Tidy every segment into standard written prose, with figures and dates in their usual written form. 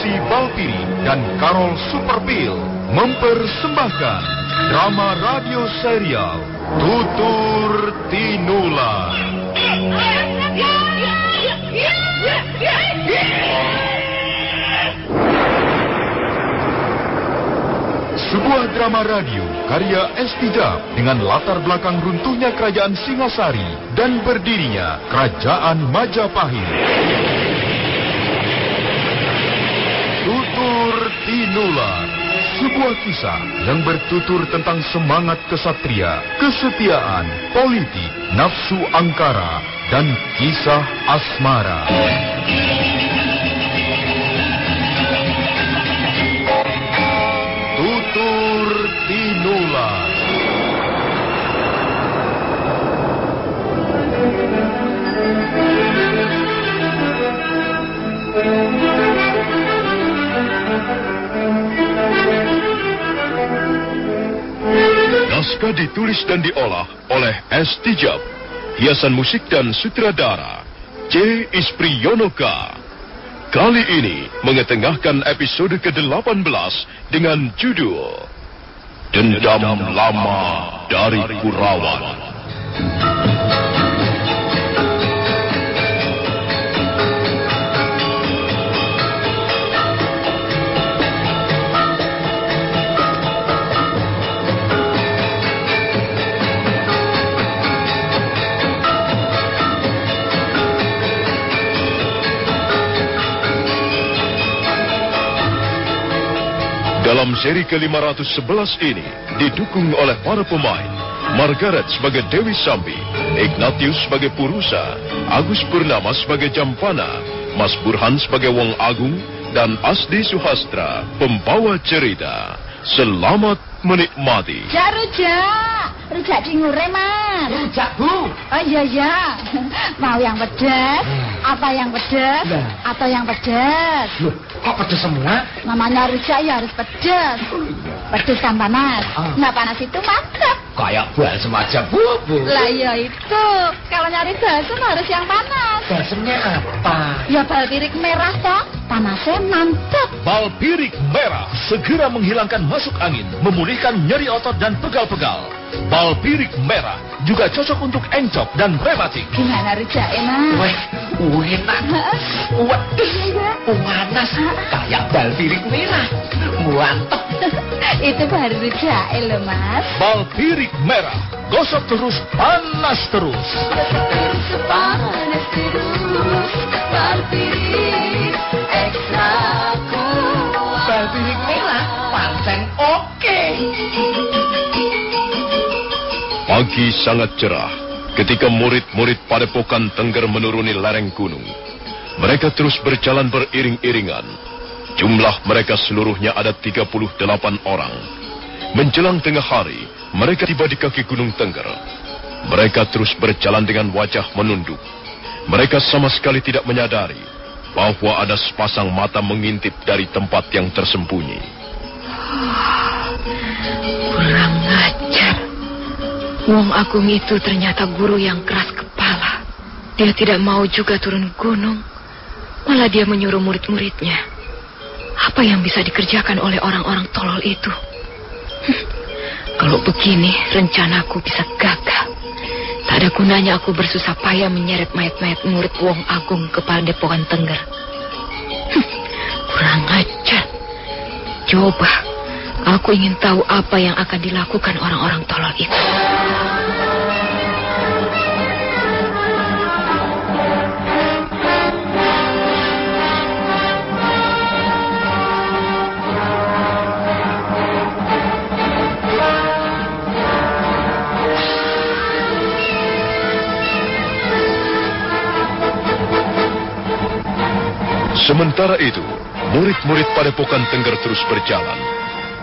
Produksi Balpiri dan Karol Superpil mempersembahkan drama radio serial Tutur Tinular. Sebuah drama radio karya Estijab dengan latar belakang runtuhnya kerajaan Singasari dan berdirinya kerajaan Majapahit. Tutur Tinular, sebuah kisah yang bertutur tentang semangat kesatria, kesetiaan, politik, nafsu angkara, dan kisah asmara. Tutur Tinular. Naskah ditulis dan diolah oleh Estijab. Hiasan musik dan sutradara C. Ispriyonoka. Kali ini mengetengahkan episode ke-18 dengan judul Dendam Lama dari Kurawan. Dalam seri ke-511 ini didukung oleh para pemain Margaret sebagai Dewi Sambi, Ignatius sebagai Purusa, Agus Purnama sebagai Jampana, Mas Burhan sebagai Wong Agung, dan Asdi Suhastra pembawa cerita. Selamat menikmati. Rujak dingure, Mas. Rujak, Bu. Oh iya. Mau yang pedas? Apa yang pedas? Atau yang pedas? Loh, kok pedas semua? Namanya rujak ya harus pedas. Pedas kan panas. Nggak panas itu mantap. Kayak balsem aja, Bu. Lah iya itu. Kalau nyari balsem harus yang panas. Balsemnya apa? Ya balpirik merah toh. Panasnya mantap. Balpirik merah segera menghilangkan masuk angin, memulihkan nyeri otot dan pegal-pegal. Balpirik merah juga cocok untuk encok dan rematik. Gimana rujaknya, Mas? Enak. Panas. Kayak balpirik merah. Mantap. Itu baru rujaknya loh, Mas. Balpirik merah, gosok terus, panas terus. Panas terus. Balpirik ekstra kuat. Balpirik merah, pancen oke. Pagi sangat cerah ketika murid-murid Padepokan Tengger menuruni lereng gunung. Mereka terus berjalan beriring-iringan. Jumlah mereka seluruhnya ada 38 orang. Menjelang tengah hari, mereka tiba di kaki Gunung Tengger. Mereka terus berjalan dengan wajah menunduk. Mereka sama sekali tidak menyadari bahwa ada sepasang mata mengintip dari tempat yang tersembunyi. Kurang ajar. Wong Agung itu ternyata guru yang keras kepala. Dia tidak mau juga turun gunung. Malah dia menyuruh murid-muridnya. Apa yang bisa dikerjakan oleh orang-orang tolol itu? Kalau begini, rencanaku bisa gagal. Tak ada gunanya aku bersusah payah menyeret mayat-mayat murid Wong Agung ke Padepokan Tengger. Kurang ajar. Coba, aku ingin tahu apa yang akan dilakukan orang-orang tolol itu. Sementara itu, murid-murid Padepokan Tengger terus berjalan.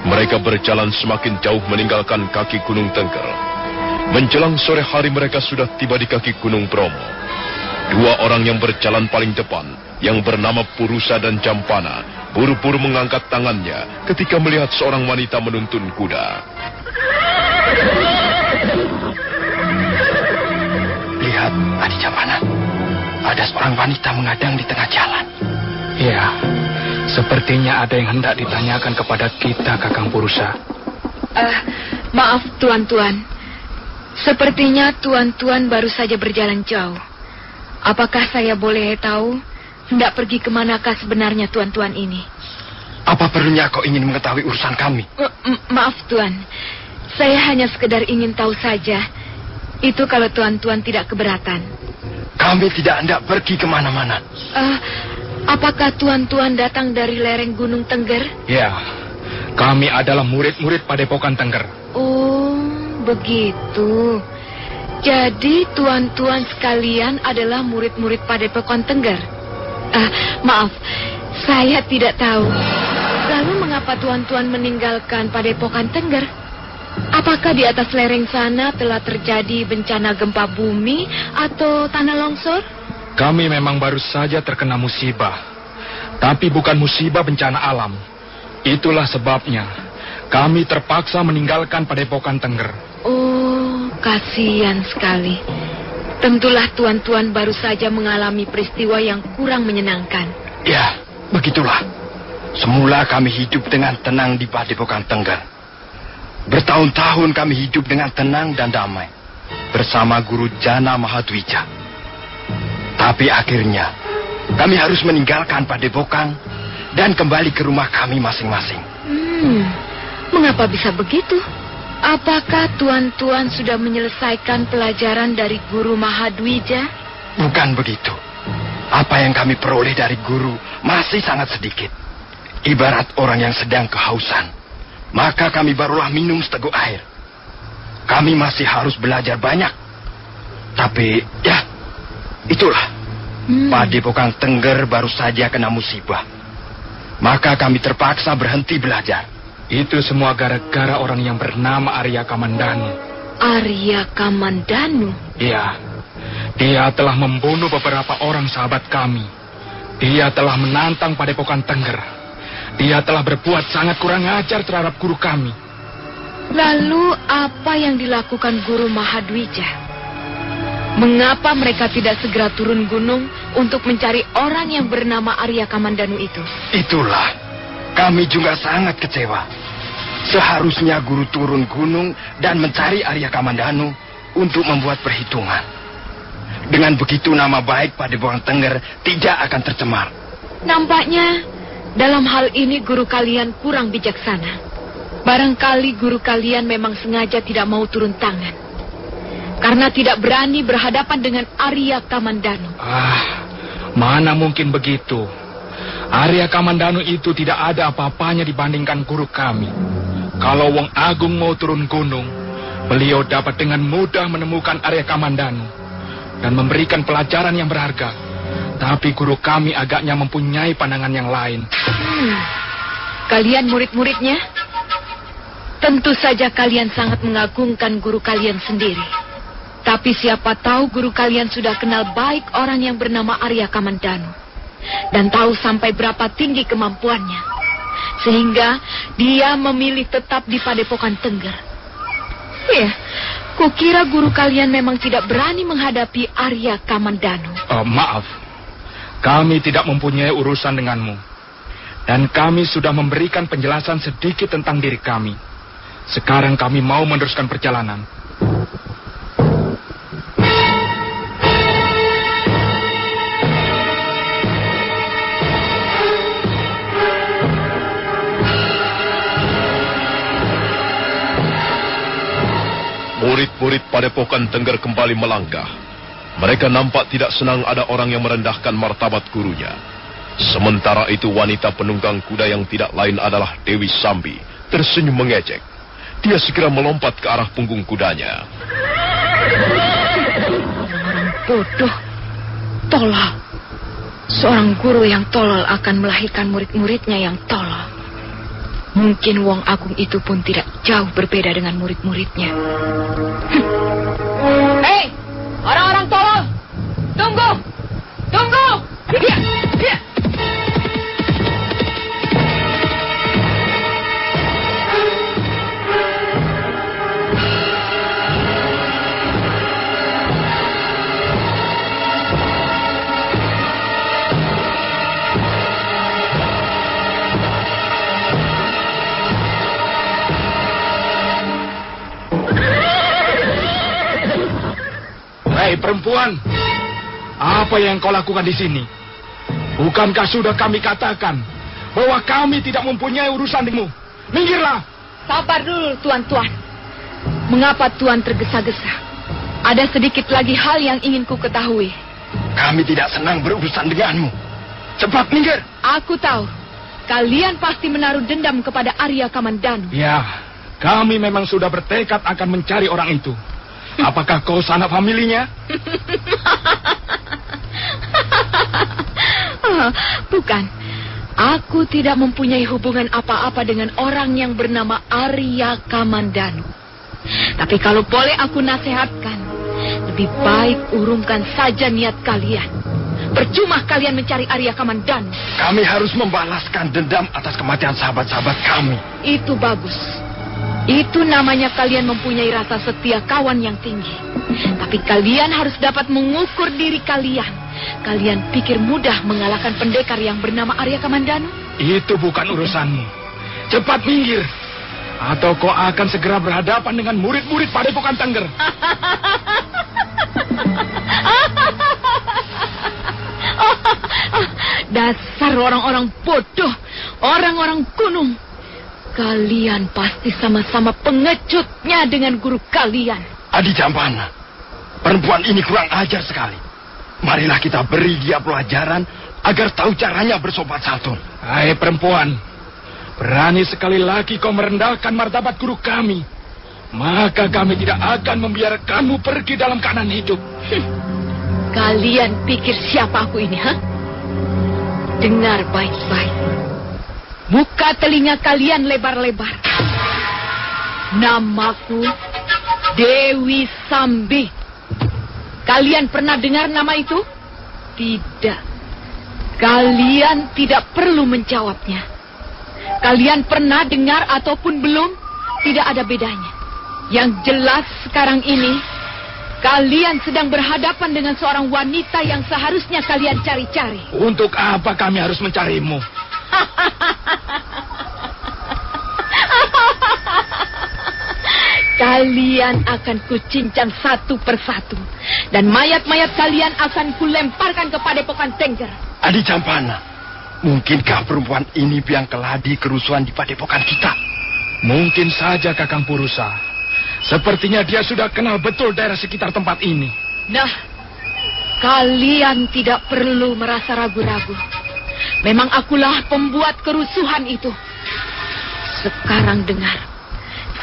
Mereka berjalan semakin jauh meninggalkan kaki Gunung Tengger. Menjelang sore hari mereka sudah tiba di kaki Gunung Bromo. Dua orang yang berjalan paling depan, yang bernama Purusa dan Jampana, buru-buru mengangkat tangannya ketika melihat seorang wanita menuntun kuda. Lihat, Adi Jampana. Ada seorang wanita mengadang di tengah jalan. Ya, sepertinya ada yang hendak ditanyakan kepada kita, Kakang Purusa. Maaf, tuan-tuan. Sepertinya tuan-tuan baru saja berjalan jauh. Apakah saya boleh tahu hendak pergi kemanakah sebenarnya tuan-tuan ini? Apa perlunya kau ingin mengetahui urusan kami? Maaf, Tuan. Saya hanya sekedar ingin tahu saja. Itu kalau tuan-tuan tidak keberatan. Kami tidak hendak pergi kemana-mana. Apakah tuan-tuan datang dari lereng Gunung Tengger? Ya, kami adalah murid-murid Padepokan Tengger. Oh, begitu. Jadi tuan-tuan sekalian adalah murid-murid Padepokan Tengger. Maaf, saya tidak tahu. Lalu mengapa tuan-tuan meninggalkan Padepokan Tengger? Apakah di atas lereng sana telah terjadi bencana gempa bumi atau tanah longsor? Kami memang baru saja terkena musibah. Tapi bukan musibah bencana alam. Itulah sebabnya kami terpaksa meninggalkan Padepokan Tengger. Oh, kasihan sekali. Tentulah tuan-tuan baru saja mengalami peristiwa yang kurang menyenangkan. Ya, begitulah. Semula kami hidup dengan tenang di Padepokan Tengger. Bertahun-tahun kami hidup dengan tenang dan damai bersama Guru Jana Mahadwija. Tapi akhirnya kami harus meninggalkan Padepokan dan kembali ke rumah kami masing-masing. Mengapa bisa begitu? Apakah tuan-tuan sudah menyelesaikan pelajaran dari Guru Mahadwija? Bukan begitu. Apa yang kami peroleh dari guru masih sangat sedikit. Ibarat orang yang sedang kehausan. Maka kami barulah minum seteguk air. Kami masih harus belajar banyak. Tapi, ya, itulah. Padepokan Tengger baru saja kena musibah. Maka kami terpaksa berhenti belajar. Itu semua gara-gara orang yang bernama Arya Kamandanu. Arya Kamandanu? Iya. Dia telah membunuh beberapa orang sahabat kami. Dia telah menantang Padepokan Tengger. Dia telah berbuat sangat kurang ajar terhadap guru kami. Lalu apa yang dilakukan Guru Mahadwija? Mengapa mereka tidak segera turun gunung untuk mencari orang yang bernama Arya Kamandanu itu? Itulah. Kami juga sangat kecewa. Seharusnya guru turun gunung dan mencari Arya Kamandanu untuk membuat perhitungan. Dengan begitu nama baik Padepokan Tengger tidak akan tercemar. Nampaknya dalam hal ini guru kalian kurang bijaksana. Barangkali guru kalian memang sengaja tidak mau turun tangan. Karena tidak berani berhadapan dengan Arya Kamandanu. Mana mungkin begitu. Arya Kamandanu itu tidak ada apa-apanya dibandingkan guru kami. Kalau Wong Agung mau turun gunung, beliau dapat dengan mudah menemukan Arya Kamandanu dan memberikan pelajaran yang berharga. Tapi guru kami agaknya mempunyai pandangan yang lain. Kalian murid-muridnya? Tentu saja kalian sangat mengagungkan guru kalian sendiri. Tapi siapa tahu guru kalian sudah kenal baik orang yang bernama Arya Kamandanu. Dan tahu sampai berapa tinggi kemampuannya. Sehingga dia memilih tetap di Padepokan Tengger. Ya, kukira guru kalian memang tidak berani menghadapi Arya Kamandanu. Maaf. Kami tidak mempunyai urusan denganmu. Dan kami sudah memberikan penjelasan sedikit tentang diri kami. Sekarang kami mau meneruskan perjalanan. Murid-murid Padepokan Tengger kembali melangkah. Mereka nampak tidak senang ada orang yang merendahkan martabat gurunya. Sementara itu wanita penunggang kuda yang tidak lain adalah Dewi Sambi tersenyum mengejek. Dia segera melompat ke arah punggung kudanya. Orang bodoh, tolol. Seorang guru yang tolol akan melahirkan murid-muridnya yang tolol. Mungkin Wong Agung itu pun tidak jauh berbeda dengan murid-muridnya. Hei, orang-orang tolol! Tunggu! Tunggu! Iya, iya. perempuan, apa yang kau lakukan di sini? Bukankah sudah kami katakan bahwa kami tidak mempunyai urusan denganmu? Minggirlah. Sabar dulu, tuan-tuan. Mengapa tuan tergesa-gesa? Ada sedikit lagi hal yang ingin ku ketahui. Kami tidak senang berurusan denganmu. Cepat minggir. Aku tahu, kalian pasti menaruh dendam kepada Arya Kamandanu. Ya, kami memang sudah bertekad akan mencari orang itu. Apakah kau sanak familinya? Bukan. Aku tidak mempunyai hubungan apa-apa dengan orang yang bernama Arya Kamandanu. Tapi kalau boleh aku nasihatkan, lebih baik urungkan saja niat kalian. Percuma kalian mencari Arya Kamandanu. Kami harus membalaskan dendam atas kematian sahabat-sahabat kami. Itu bagus. Itu namanya kalian mempunyai rasa setia kawan yang tinggi. Tapi kalian harus dapat mengukur diri kalian. Kalian pikir mudah mengalahkan pendekar yang bernama Arya Kamandanu? Itu bukan urusanmu. Cepat minggir, atau kau akan segera berhadapan dengan murid-murid Padepokan Tengger. Dasar orang-orang bodoh, orang-orang gunung. Kalian pasti sama-sama pengecutnya dengan guru kalian. Adi Jampana, perempuan ini kurang ajar sekali. Marilah kita beri dia pelajaran agar tahu caranya bersopan santun. Hai perempuan, berani sekali lagi kau merendahkan martabat guru kami. Maka kami tidak akan membiarkanmu pergi dalam keadaan hidup. Kalian pikir siapa aku ini, ha? Dengar baik-baik. Buka telinga kalian lebar-lebar. Namaku Dewi Sambi. Kalian pernah dengar nama itu? Tidak. Kalian tidak perlu menjawabnya. Kalian pernah dengar ataupun belum? Tidak ada bedanya. Yang jelas sekarang ini, kalian sedang berhadapan dengan seorang wanita yang seharusnya kalian cari-cari. Untuk apa kami harus mencarimu? Kalian akan kucincang satu persatu. Dan mayat-mayat kalian akan kulemparkan ke Padepokan Tengger. Adi Jampana, mungkinkah perempuan ini biang keladi kerusuhan di Padepokan kita? Mungkin saja Kakang Purusa. Sepertinya dia sudah kenal betul daerah sekitar tempat ini. Nah, kalian tidak perlu merasa ragu-ragu. Memang akulah pembuat kerusuhan itu. Sekarang dengar.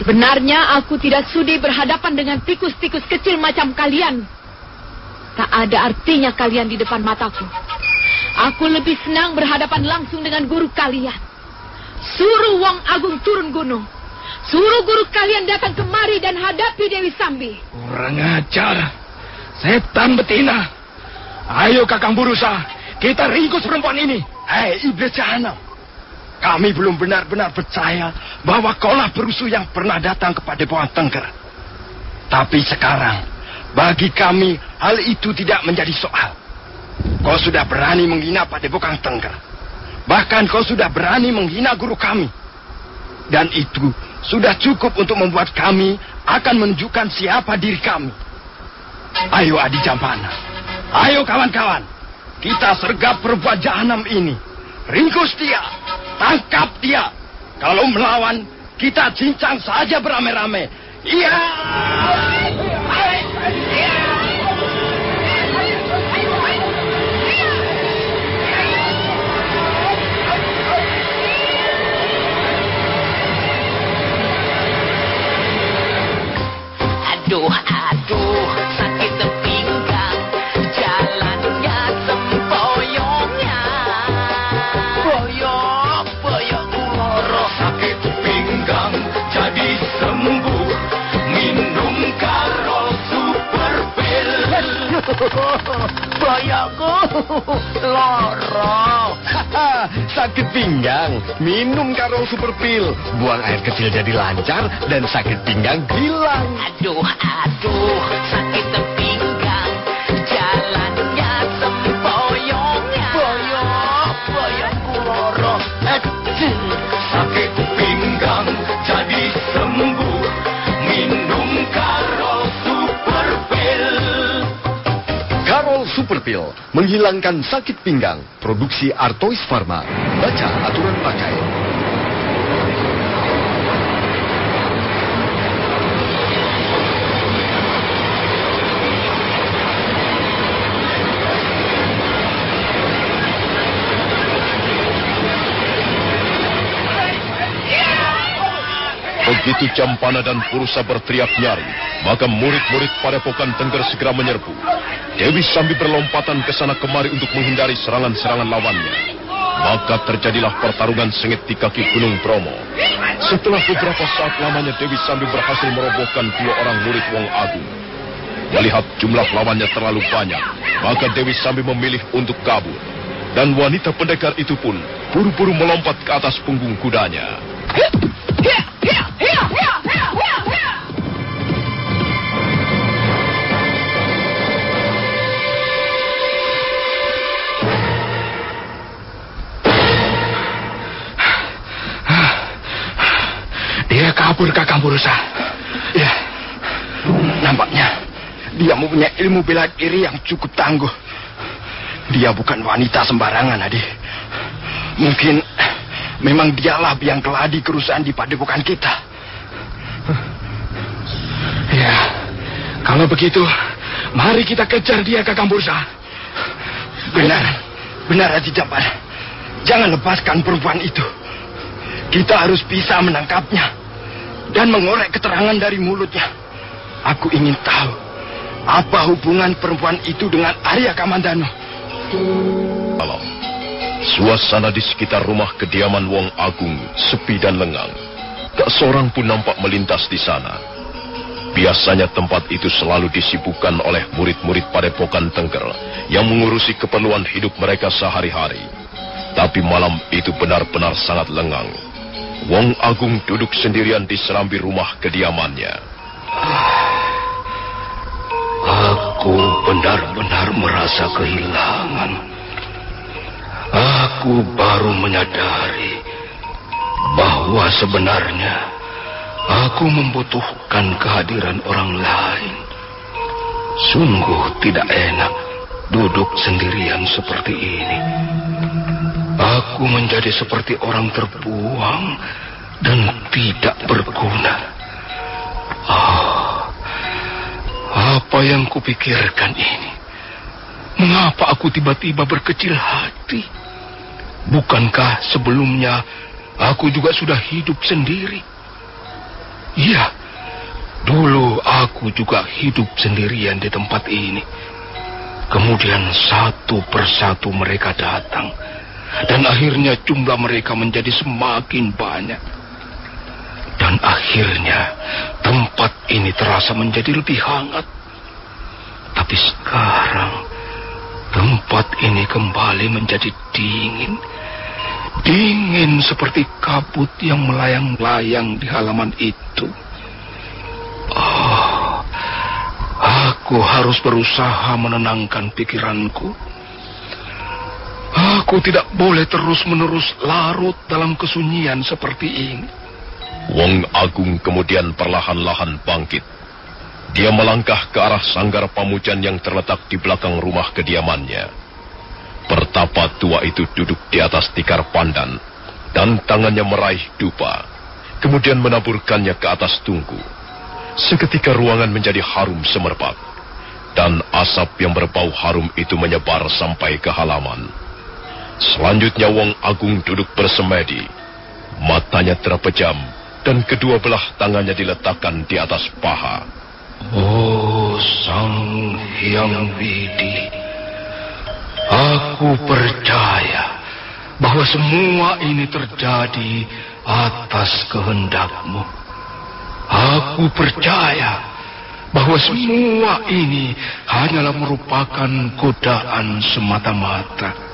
Sebenarnya aku tidak sudi berhadapan dengan tikus-tikus kecil macam kalian. Tak ada artinya kalian di depan mataku. Aku lebih senang berhadapan langsung dengan guru kalian. Suruh Wong Agung turun gunung. Suruh guru kalian datang kemari dan hadapi Dewi Sambi. Kurang ajar. Setan betina. Ayo Kakang Purusa, kita ringkus perempuan ini. Hei iblis jahanam. Kami belum benar-benar percaya bahwa kaulah perusuh yang pernah datang ke Padepokan Tengger. Tapi sekarang, bagi kami hal itu tidak menjadi soal. Kau sudah berani menghina Padepokan Tengger. Bahkan kau sudah berani menghina guru kami. Dan itu sudah cukup untuk membuat kami akan menunjukkan siapa diri kami. Ayo Adi Jampana. Ayo kawan-kawan. Kita sergap perempuan jahanam ini. Ringkus dia. Tangkap dia. Kalau melawan, kita cincang saja beramai-ramai. Iya. Aduh, sakit pinggang, jalannya sempoyongnya. Boyok kuloro. Sakit pinggang jadi sembuh, minum karo super pil. Boyokku loro. Sakit pinggang, minum karo super pil. Buang air kecil jadi lancar dan sakit pinggang hilang. Aduh, sakit pinggang, jalannya sempoyongnya. Boyok kuloro. Sakit pinggang jadi sembuh, minum karo super pil. Superpil, menghilangkan sakit pinggang. Produksi Artois Pharma. Baca aturan pakai. Begitu Campana dan Purusa berteriak nyaring, maka murid-murid Padepokan Tengger segera menyerbu. Dewi Sambi berlompatan ke sana kemari untuk menghindari serangan-serangan lawannya. Maka terjadilah pertarungan sengit di kaki Gunung Bromo. Setelah beberapa saat lamanya Dewi Sambi berhasil merobohkan 2 orang murid Wong Agung. Melihat jumlah lawannya terlalu banyak, maka Dewi Sambi memilih untuk kabur. Dan wanita pendekar itu pun buru-buru melompat ke atas punggung kudanya. Dia kabur, Kakang Purusa. Ya, nampaknya dia mempunyai ilmu bela diri yang cukup tangguh. Dia bukan wanita sembarangan, Adi. Mungkin memang dialah yang keladi kerusuhan di padepokan kita. Ya, kalau begitu, mari kita kejar dia, Kakang Purusa. Benar, Haji Jampan. Jangan lepaskan perempuan itu. Kita harus bisa menangkapnya dan mengorek keterangan dari mulutnya. Aku ingin tahu apa hubungan perempuan itu dengan Arya Kamandano. Malam, suasana di sekitar rumah kediaman Wong Agung sepi dan lengang. Tak seorang pun nampak melintas di sana. Biasanya tempat itu selalu disibukkan oleh murid-murid Padepokan Tengger yang mengurusi keperluan hidup mereka sehari-hari. Tapi malam itu benar-benar sangat lengang. Wong Agung duduk sendirian di serambi rumah kediamannya. Aku benar-benar merasa kehilangan. Aku baru menyadari bahwa sebenarnya aku membutuhkan kehadiran orang lain. Sungguh tidak enak duduk sendirian seperti ini. Aku menjadi seperti orang terbuang dan tidak berguna. Apa yang kupikirkan ini? Mengapa aku tiba-tiba berkecil hati? Bukankah sebelumnya aku juga sudah hidup sendiri? Iya, dulu aku juga hidup sendirian di tempat ini. Kemudian satu persatu mereka datang. Dan akhirnya jumlah mereka menjadi semakin banyak. Dan akhirnya tempat ini terasa menjadi lebih hangat. Tapi sekarang tempat ini kembali menjadi dingin. Dingin seperti kabut yang melayang-layang di halaman itu. Aku harus berusaha menenangkan pikiranku. Aku tidak boleh terus-menerus larut dalam kesunyian seperti ini. Wong Agung kemudian perlahan-lahan bangkit. Dia melangkah ke arah sanggar pamujan yang terletak di belakang rumah kediamannya. Pertapa tua itu duduk di atas tikar pandan dan tangannya meraih dupa, kemudian menaburkannya ke atas tungku. Seketika ruangan menjadi harum semerbak, dan asap yang berbau harum itu menyebar sampai ke halaman. Selanjutnya Wong Agung duduk bersemedi. Matanya terpejam dan kedua belah tangannya diletakkan di atas paha. Oh, Sang Hyang Widi, aku percaya bahwa semua ini terjadi atas kehendak-Mu. Aku percaya bahwa semua ini hanyalah merupakan godaan semata-mata.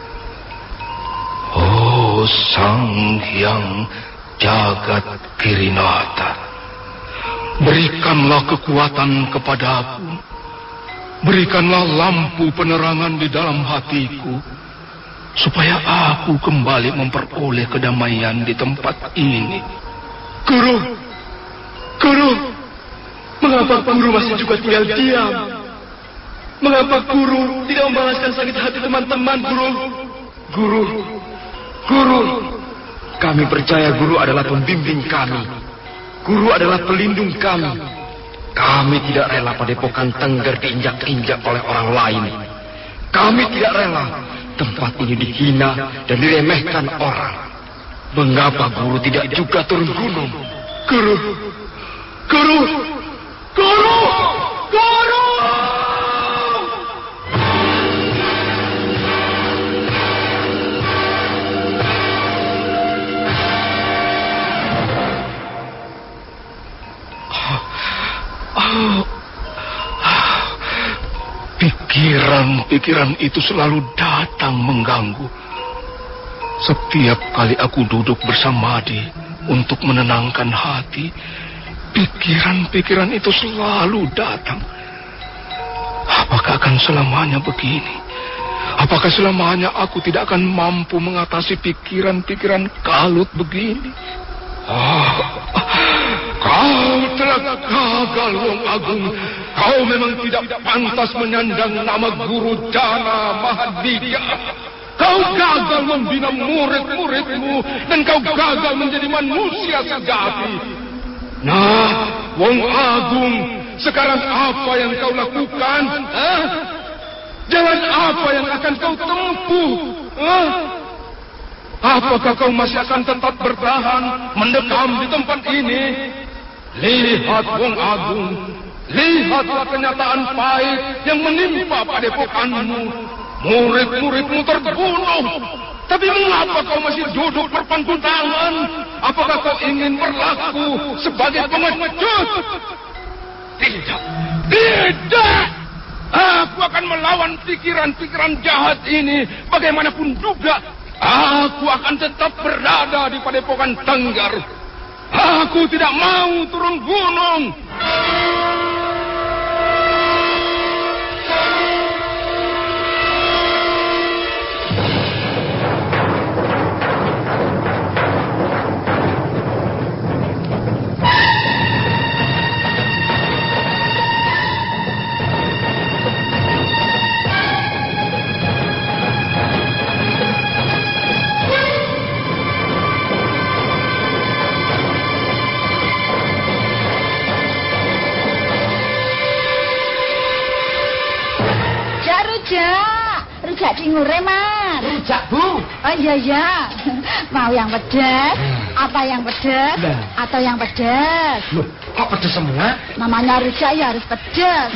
Oh, Sang Hyang Jagat Kirinata, berikanlah kekuatan kepadaku. Berikanlah lampu penerangan di dalam hatiku, supaya aku kembali memperoleh kedamaian di tempat ini. Guru, mengapa guru masih juga tinggal diam? Mengapa guru tidak membalaskan sakit hati teman-teman, Guru? Guru. Kami percaya guru adalah pembimbing kami. Guru adalah pelindung kami. Kami tidak rela padepokan Tengger diinjak-injak oleh orang lain. Kami tidak rela tempat ini dihina dan diremehkan orang. Mengapa guru tidak juga turun gunung? Guru! Pikiran itu selalu datang mengganggu. Setiap kali aku duduk bersama Adi untuk menenangkan hati, pikiran itu selalu datang. Apakah akan selamanya begini? Apakah selamanya aku tidak akan mampu mengatasi pikiran-pikiran kalut begini? Kau telah gagal, Wong Agung. Kau memang tidak pantas menyandang nama Guru Jana Mahadika. Kau gagal membina murid-muridmu dan kau gagal menjadi manusia sejati. Nah, Wong Agung, sekarang apa yang kau lakukan? Jalan apa yang akan kau tempuh? Apakah kau masih akan tetap bertahan mendekam di tempat ini? Lihat, Wong Agung, lihatlah kenyataan pahit yang menimpa padepokanmu. Murid-muridmu terbunuh. Tapi mengapa kau masih duduk berpangku tangan? Apakah kau ingin berlaku sebagai pengecut? Tidak! Aku akan melawan pikiran-pikiran jahat ini. Bagaimanapun juga, aku akan tetap berada di padepokan Tengger. Aku tidak mau turun gunung. Rujak cingure, Mas. Rujak, Bu. Oh iya. Mau yang pedas? Apa yang pedas? Atau yang pedas? Loh, kok pedas semua? Namanya rujak ya harus pedas.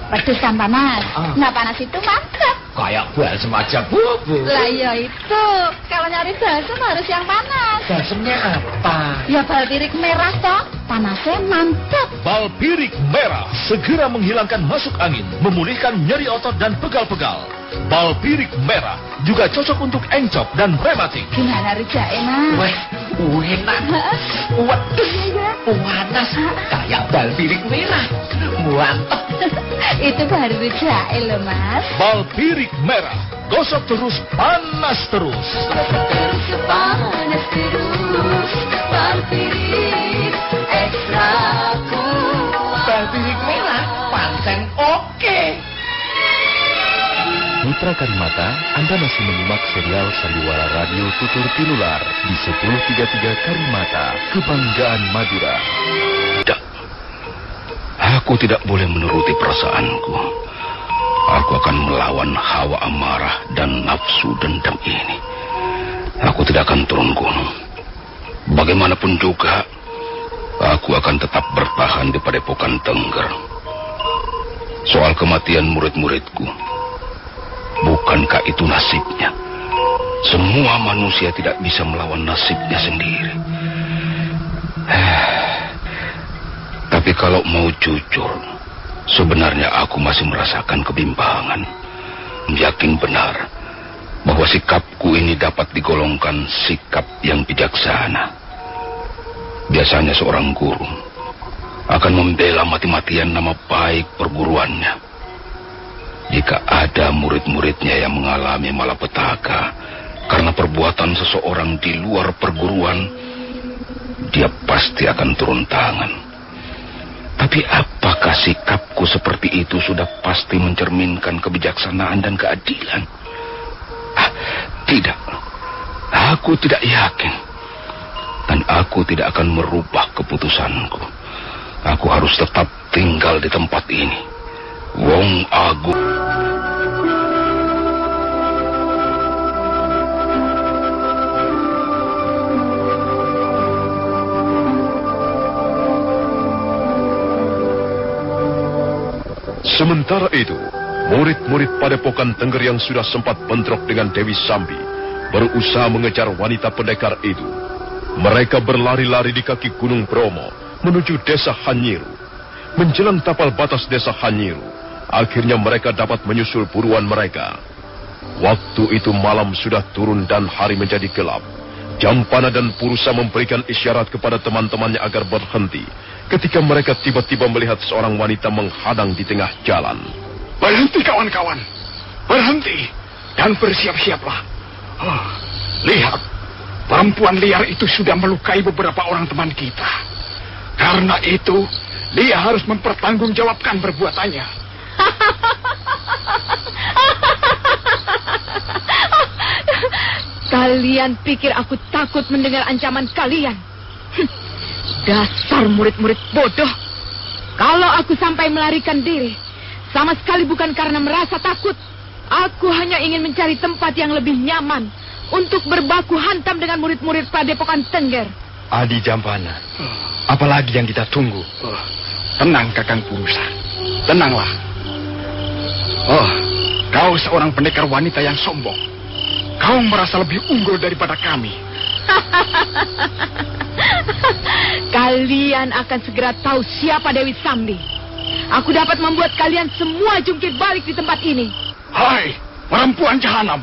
Pedas kan panas. Nggak panas itu mantap. Kayak balsem aja, Bu. Lah iya itu. Kalau nyari balsem harus yang panas. Balsemnya apa? Ya balpirik merah toh. Panasnya mantap. Balpirik merah segera menghilangkan masuk angin, memulihkan nyeri otot dan pegal-pegal. Balpirik merah juga cocok untuk encok dan rematik. Gimana rujaknya, Mas? Wah, enak. Waduh, panas. Kayak balpirik merah. Mantap. Itu baru rujaknya loh, Mas. Balpirik merah, gosok terus, panas terus. Panas terus. Balpirik ekstra kuat. Balpirik merah, pancen oke. Mitra Karimata, Anda masih menyimak serial Sandiwara Radio Tutur Tinular di 1033 Karimata, Kebanggaan Madura. Tidak. Aku tidak boleh menuruti perasaanku. Aku akan melawan hawa amarah dan nafsu dendam ini. Aku tidak akan turun gunung. Bagaimanapun juga, aku akan tetap bertahan di padepokan Tengger. Soal kematian murid-muridku, bukankah itu nasibnya? Semua manusia tidak bisa melawan nasibnya sendiri. Tapi kalau mau jujur, sebenarnya aku masih merasakan kebimbangan. Yakin benar bahwa sikapku ini dapat digolongkan sikap yang bijaksana. Biasanya seorang guru akan membela mati-matian nama baik perguruannya. Jika ada murid-muridnya yang mengalami malapetaka karena perbuatan seseorang di luar perguruan, dia pasti akan turun tangan. Tapi apakah Apakah sikapku seperti itu sudah pasti mencerminkan kebijaksanaan dan keadilan? Tidak. Aku tidak yakin. Dan aku tidak akan merubah keputusanku. Aku harus tetap tinggal di tempat ini. Wong Agung. Sementara itu, murid-murid Padepokan Tengger yang sudah sempat bentrok dengan Dewi Sambi berusaha mengejar wanita pendekar itu. Mereka berlari-lari di kaki Gunung Bromo menuju desa Hanyiru. Menjelang tapal batas desa Hanyiru, akhirnya mereka dapat menyusul buruan mereka. Waktu itu malam sudah turun dan hari menjadi gelap. Jampana dan Purusa memberikan isyarat kepada teman-temannya agar berhenti ketika mereka tiba-tiba melihat seorang wanita menghadang di tengah jalan. Berhenti kawan-kawan. Berhenti. Dan bersiap-siaplah. Lihat. Perempuan liar itu sudah melukai beberapa orang teman kita. Karena itu, dia harus mempertanggungjawabkan perbuatannya. Kalian pikir aku takut mendengar ancaman kalian? Dasar murid-murid bodoh. Kalau aku sampai melarikan diri, sama sekali bukan karena merasa takut. Aku hanya ingin mencari tempat yang lebih nyaman untuk berbaku hantam dengan murid-murid Padepokan Tengger. Adi Jampana, apalagi yang kita tunggu? Tenang, Kakang Purusa. Tenanglah. Kau seorang pendekar wanita yang sombong. Kau merasa lebih unggul daripada kami. Kalian akan segera tahu siapa Dewi Sambi. Aku dapat membuat kalian semua jungkir balik di tempat ini. Hai, perempuan jahanam.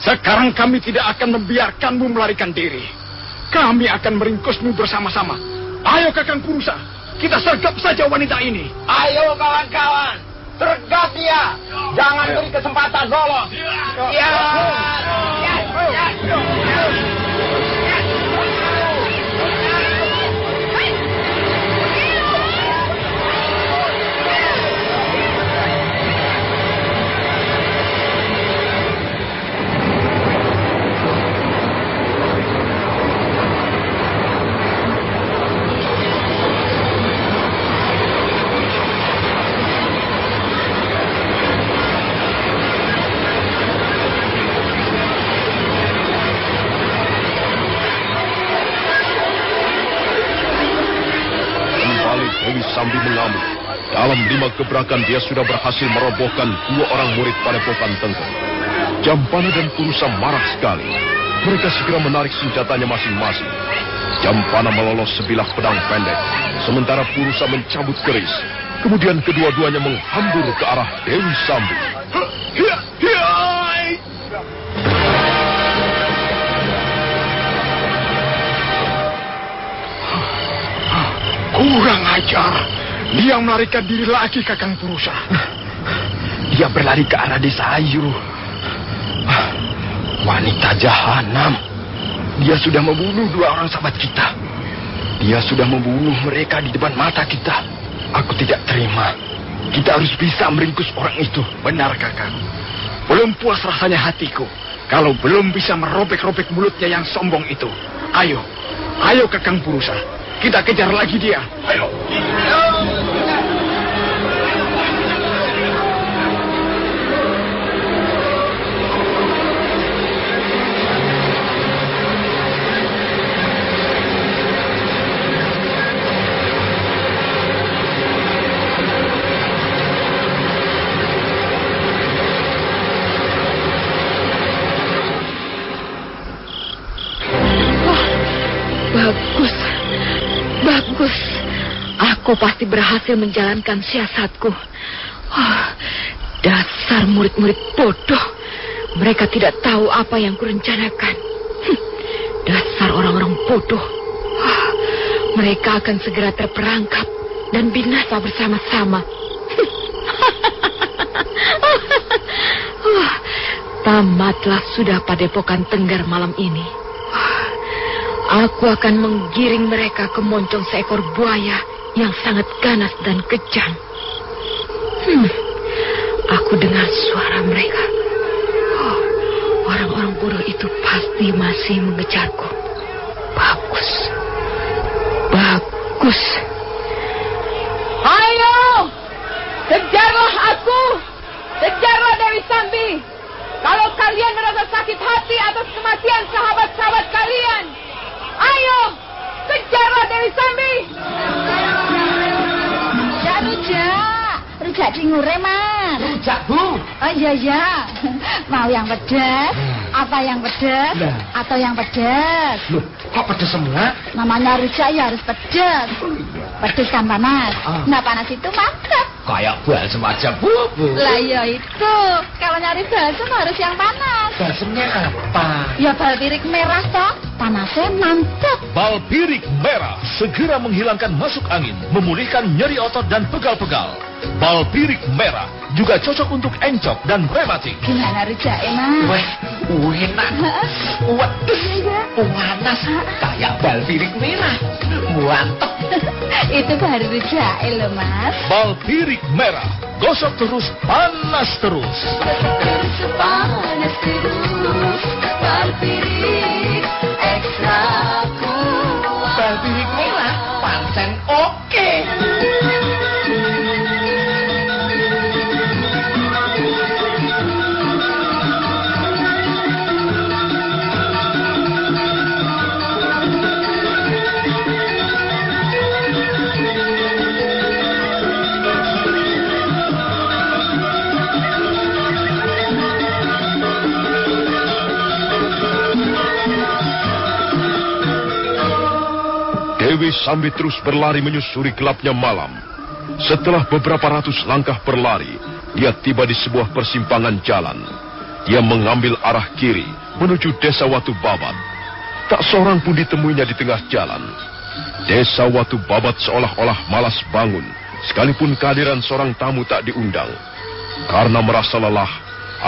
Sekarang kami tidak akan membiarkanmu melarikan diri. Kami akan meringkusmu bersama-sama. Ayo Kakang Purusa, kita sergap saja wanita ini. Ayo kawan-kawan, sergap dia. Jangan beri kesempatan lolos. Ya. Dewi Sambi mengamuk. Dalam 5 gebrakan dia sudah berhasil merobohkan 2 orang murid Padepokan Tengger. Jampana dan Purusa marah sekali. Mereka segera menarik senjatanya masing-masing. Jampana melolos sebilah pedang pendek, sementara Purusa mencabut keris. Kemudian kedua-duanya menghambur ke arah Dewi Sambi. Kurang ajar. Dia melarikan diri lagi, Kakang Purusa. Dia berlari ke arah desa Ayu. Wanita jahanam. Dia sudah membunuh 2 orang sahabat kita. Dia sudah membunuh mereka di depan mata kita. Aku tidak terima. Kita harus bisa meringkus orang itu. Benar, Kakang. Belum puas rasanya hatiku kalau belum bisa merobek-robek mulutnya yang sombong itu. Ayo. Ayo, Kakang Purusa. Kita kejar lagi dia. Ayo. Bagus. Aku pasti berhasil menjalankan siasatku. Dasar murid-murid bodoh. Mereka tidak tahu apa yang kurencanakan. Dasar orang-orang bodoh. Mereka akan segera terperangkap dan binasa bersama-sama. Tamatlah sudah Padepokan Tengger malam ini. Aku akan menggiring mereka ke moncong seekor buaya yang sangat ganas dan kejam. Aku dengar suara mereka. Oh, orang-orang bodoh itu pasti masih mengejarku. Bagus. Bagus. Ayo, kejarlah aku. Kejarlah Dewi Sambi. Kalau kalian merasa sakit hati atas kematian sahabat-sahabat kalian, ayo, kejarlah Dewi Sambi. Ya, rujak dingure, Mas. Rujak, Bu. Oh iya. Mau yang pedas? Apa yang pedas? Atau yang pedas? Loh, kok pedes semua? Namanya rujak ya harus pedas. Pedas kan panas. Nah, panas itu mantap. Kayak balsem aja, Bu. Lah ya itu. Kalau nyari balsem harus yang panas. Balsemnya apa? Ya balpirik merah toh. Panasnya mantap. Balpirik merah segera menghilangkan masuk angin, memulihkan nyeri otot dan pegal-pegal. Balpirik merah juga cocok untuk encok dan rematik. Gimana rujak, Mas? Wah, enak. Waduh, panas. Kayak balpirik merah. Mantap. Itu baru rujak loh, Mas. Balpirik merah, gosok terus, panas terus. Panas terus. Balpirik ekstra kuat. Balpirik merah, pancen oke. Dewi Sambi terus berlari menyusuri gelapnya malam. Setelah beberapa ratus langkah berlari, dia tiba di sebuah persimpangan jalan. Dia mengambil arah kiri menuju desa Watu Babat. Tak seorang pun ditemuinya di tengah jalan. Desa Watu Babat seolah-olah malas bangun, sekalipun kehadiran seorang tamu tak diundang. Karena merasa lelah,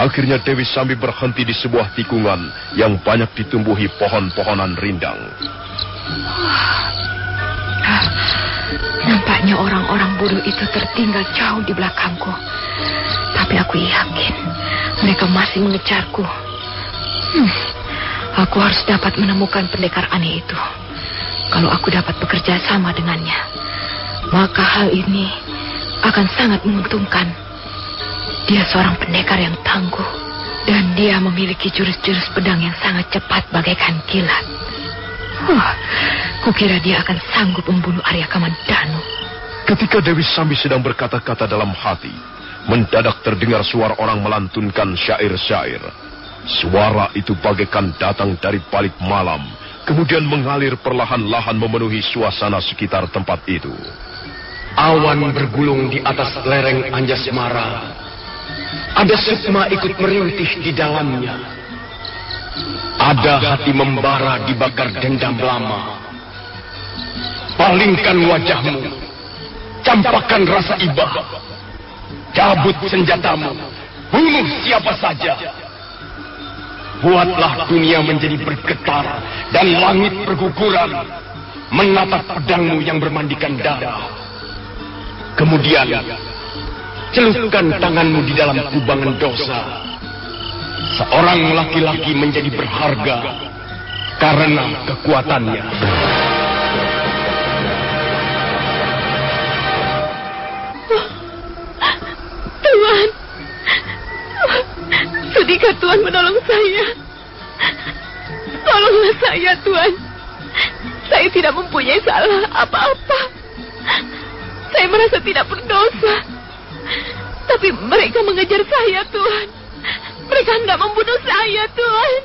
akhirnya Dewi Sambi berhenti di sebuah tikungan yang banyak ditumbuhi pohon-pohonan rindang. Nampaknya orang-orang bodoh itu tertinggal jauh di belakangku. Tapi aku yakin mereka masih mengejarku. Aku harus dapat menemukan pendekar aneh itu. Kalau aku dapat bekerja sama dengannya, maka hal ini akan sangat menguntungkan. Dia seorang pendekar yang tangguh, dan dia memiliki jurus-jurus pedang yang sangat cepat bagaikan kilat. Kukira dia akan sanggup membunuh Arya Kamandanu. Ketika Dewi Sambi sedang berkata-kata dalam hati, mendadak terdengar suara orang melantunkan syair-syair. Suara itu bagaikan datang dari balik malam, kemudian mengalir perlahan-lahan memenuhi suasana sekitar tempat itu. Awan bergulung di atas lereng Anjasmara. Ada sukma ikut merintih di dalamnya. Ada hati membara dibakar dendam lama. Palingkan wajahmu, campakkan rasa iba, cabut senjatamu, bunuh siapa saja. Buatlah dunia menjadi bergetar dan langit berguguran, menatap pedangmu yang bermandikan darah. Kemudian celupkan tanganmu di dalam kubangan dosa. Seorang laki-laki menjadi berharga karena kekuatannya. Tuhan, sudikah Tuhan menolong saya? Tolonglah saya, Tuhan. Saya tidak mempunyai salah apa-apa. Saya merasa tidak berdosa. Tapi mereka mengejar saya, Tuhan. Mereka hendak membunuh saya, Tuhan.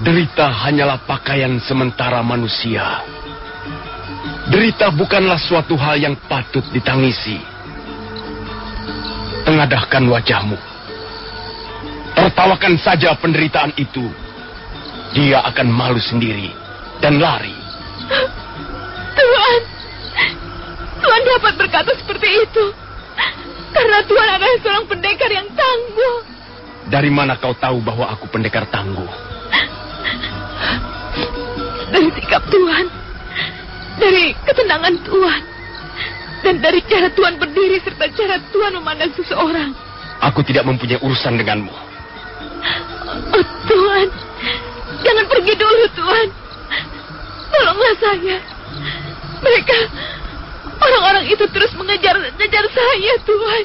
Derita hanyalah pakaian sementara manusia. Derita bukanlah suatu hal yang patut ditangisi. Tengadahkan wajahmu. Tertawakan saja penderitaan itu. Dia akan malu sendiri dan lari. Tuhan, Tuhan dapat berkata seperti itu karena Tuhan adalah seorang pendekar yang tangguh. Dari mana kau tahu bahwa aku pendekar tangguh? Dari sikap Tuhan. dari ketenangan Tuhan dan dari cara Tuhan berdiri serta cara Tuhan memandang seseorang. Aku tidak mempunyai urusan denganmu. Oh Tuhan, jangan pergi dulu Tuhan. Tolonglah saya. Mereka, orang-orang itu terus mengejar saya Tuhan.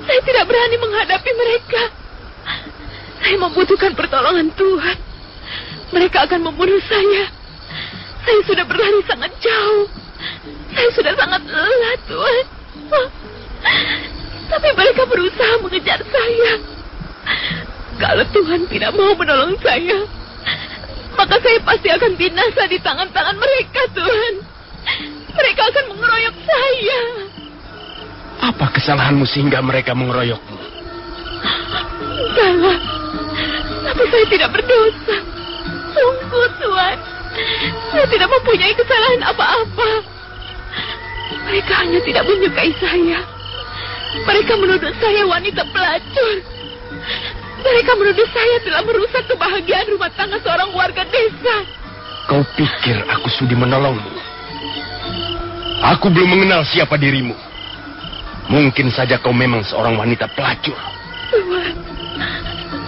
Saya tidak berani menghadapi mereka. Saya membutuhkan pertolongan Tuhan. Mereka akan membunuh saya. Saya sudah berlari sangat jauh. Saya sudah sangat lelah Tuhan. Tapi mereka berusaha mengejar saya. Kalau Tuhan tidak mau menolong saya, maka saya pasti akan binasa di tangan-tangan mereka, Tuhan. Mereka akan mengeroyok saya. Apa kesalahanmu sehingga mereka mengeroyokmu? Salah, tapi saya tidak berdosa. Sungguh, Tuhan, saya tidak mempunyai kesalahan apa-apa. Mereka hanya tidak menyukai saya. Mereka menuduh saya wanita pelacur. Mereka menuduh saya telah merusak kebahagiaan rumah tangga seorang warga desa. Kau pikir aku sudi menolongmu? Aku belum mengenal siapa dirimu. Mungkin saja kau memang seorang wanita pelacur. Tuhan,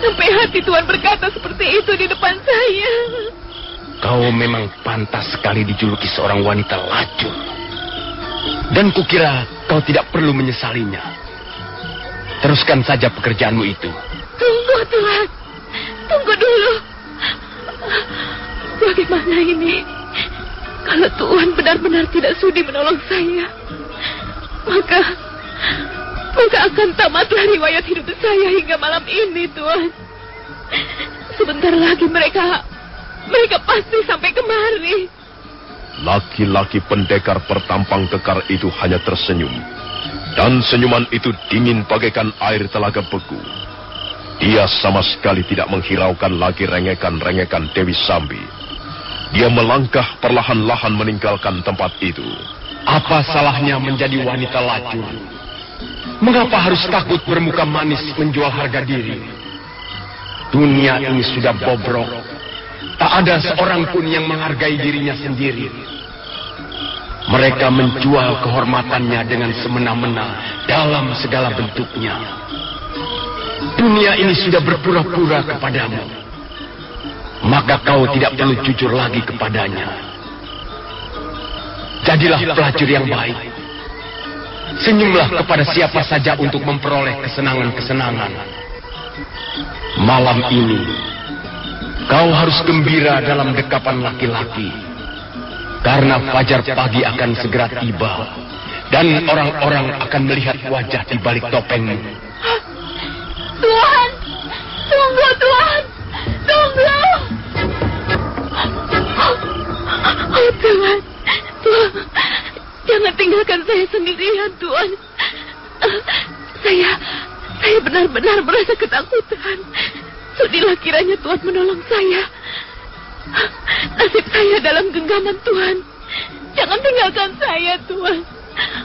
sampai hati Tuhan berkata seperti itu di depan saya. Kau memang pantas sekali dijuluki seorang wanita lacur. Dan kukira kau tidak perlu menyesalinya. Teruskan saja pekerjaanmu itu. Tunggu Tuhan, tunggu dulu. Bagaimana ini? Kalau Tuhan benar-benar tidak sudi menolong saya, maka akan tamatlah riwayat hidup saya hingga malam ini, Tuhan. Sebentar lagi mereka pasti sampai kemari. Laki-laki pendekar pertampang kekar itu hanya tersenyum. Dan senyuman itu dingin bagaikan air telaga beku. Dia sama sekali tidak menghiraukan lagi rengekan-rengekan Dewi Sambi. Dia melangkah perlahan-lahan meninggalkan tempat itu. Apa salahnya menjadi wanita lacur? Mengapa harus takut bermuka manis menjual harga diri? Dunia ini sudah bobrok. Tak ada seorang pun yang menghargai dirinya sendiri. Mereka menjual kehormatannya dengan semena-mena dalam segala bentuknya. Dunia ini sudah berpura-pura kepadamu. Maka kau tidak perlu jujur lagi kepadanya. Jadilah pelacur yang baik. Senyumlah kepada siapa saja untuk memperoleh kesenangan-kesenangan. Malam ini, kau harus gembira dalam dekapan laki-laki. Karena fajar pagi akan segera tiba. Dan orang-orang akan melihat wajah di balik topengmu. Tuhan, tunggu Tuhan, tunggu. Oh Tuhan, jangan tinggalkan saya sendirian Tuhan. Saya benar-benar merasa ketakutan. Sudilah kiranya Tuhan menolong saya. Nasib saya dalam genggaman Tuhan. Jangan tinggalkan saya Tuhan.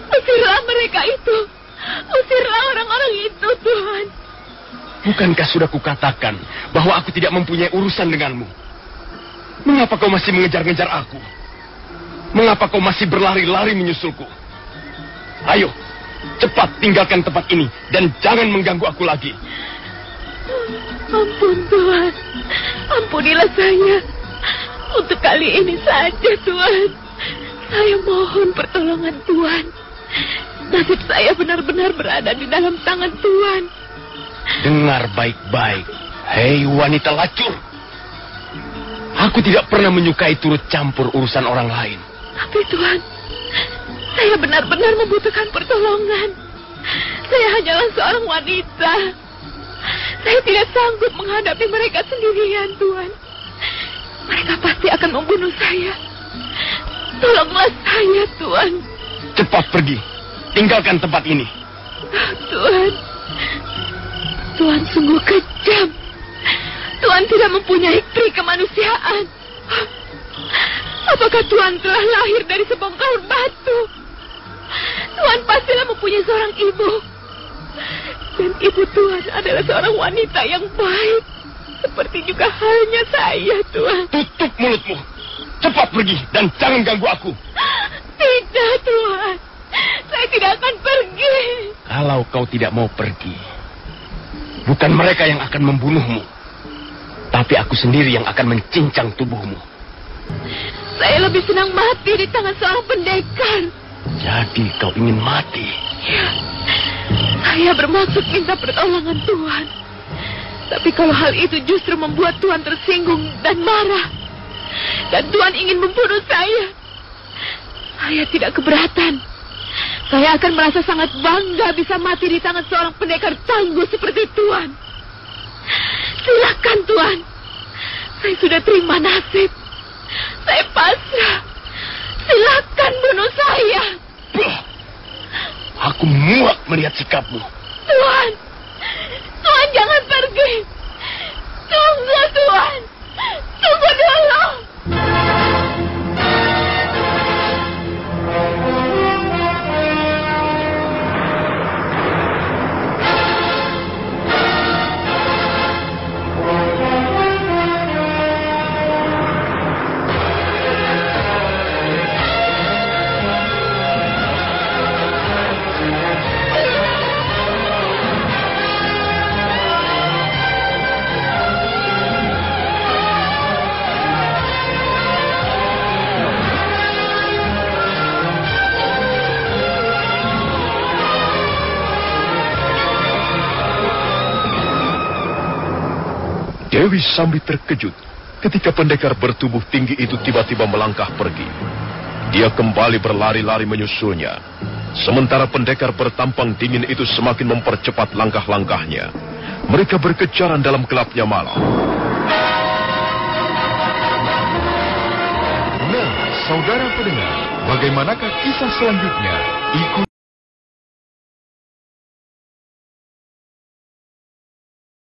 Usirlah mereka itu. Usirlah orang-orang itu Tuhan. Bukankah sudah kukatakan bahwa aku tidak mempunyai urusan denganmu? Mengapa kau masih mengejar-ngejar aku? Mengapa kau masih berlari-lari menyusulku? Ayo, cepat tinggalkan tempat ini dan jangan mengganggu aku lagi. Ampun Tuhan, ampunilah saya. Untuk kali ini saja Tuhan. Saya mohon pertolongan Tuhan. Nasib saya benar-benar berada di dalam tangan Tuhan. Dengar baik-baik, hei wanita lacur. Aku tidak pernah menyukai turut campur urusan orang lain. Tapi Tuhan, saya benar-benar membutuhkan pertolongan. Saya hanyalah seorang wanita. Saya tidak sanggup menghadapi mereka sendirian, Tuhan. Mereka pasti akan membunuh saya. Tolonglah saya, Tuhan. Cepat pergi. Tinggalkan tempat ini. Tuhan. Tuhan sungguh kejam. Tuhan tidak mempunyai pri kemanusiaan. Apakah Tuhan telah lahir dari sebongkah batu? Tuhan pastilah mempunyai seorang ibu. Dan ibu Tuhan adalah seorang wanita yang baik. Seperti juga halnya saya, Tuhan. Tutup mulutmu. Cepat pergi dan jangan ganggu aku. Tidak, Tuhan. Saya tidak akan pergi. Kalau kau tidak mau pergi, bukan mereka yang akan membunuhmu, tapi aku sendiri yang akan mencincang tubuhmu. Saya lebih senang mati di tangan seorang pendekar. Jadi kau ingin mati? Ya, saya bermaksud minta pertolongan Tuhan. Tapi kalau hal itu justru membuat Tuhan tersinggung dan marah, dan Tuhan ingin membunuh saya tidak keberatan. Saya akan merasa sangat bangga bisa mati di tangan seorang pendekar tangguh seperti Tuhan. Silakan Tuhan. Saya sudah terima nasib. Saya pasrah. Silakan bunuh saya. Aku muak melihat sikapmu. Tuhan. Tuhan jangan pergi. Tunggu Tuhan. Tunggu dulu. Dewi Sambi terkejut ketika pendekar bertubuh tinggi itu tiba-tiba melangkah pergi. Dia kembali berlari-lari menyusulnya. Sementara pendekar bertampang dingin itu semakin mempercepat langkah-langkahnya. Mereka berkejaran dalam gelapnya malam. Nah, saudara pendengar, bagaimanakah kisah selanjutnya? Ikuti